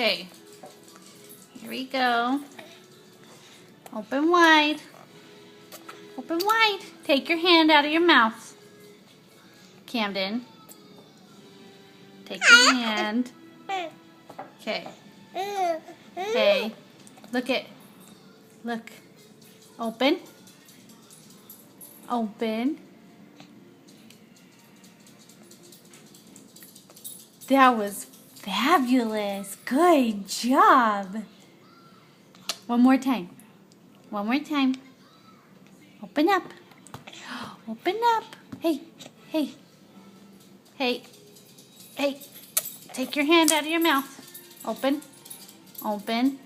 Okay, here we go. Open wide. Open wide. Take your hand out of your mouth. Camden. Take your hand. Okay. Okay. Look. Open. Open. That was fabulous. Good job. One more time. One more time. Open up. Open up. Hey. Hey. Hey. Hey. Take your hand out of your mouth. Open. Open.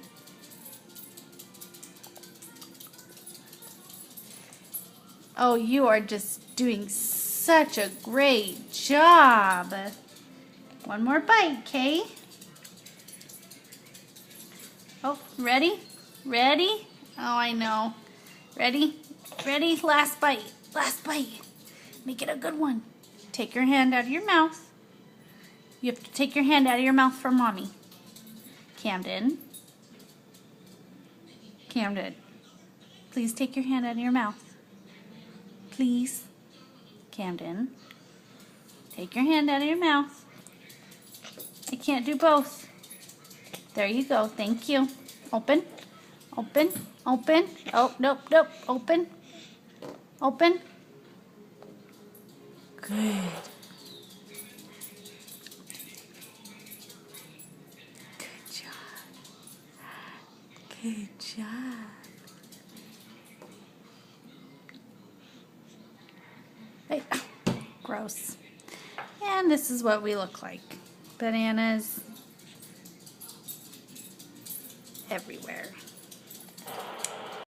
Oh, you are just doing such a great job. One more bite, Kay. Oh, ready? Ready? Oh, I know. Ready? Ready? Last bite. Last bite. Make it a good one. Take your hand out of your mouth. You have to take your hand out of your mouth for Mommy. Camden. Camden. Please take your hand out of your mouth. Please. Camden. Take your hand out of your mouth. I can't do both. There you go. Thank you. Open. Open. Open. Oh, nope, nope. Open. Open. Good. Good job. Good job. Hey. Gross. And this is what we look like. Bananas everywhere.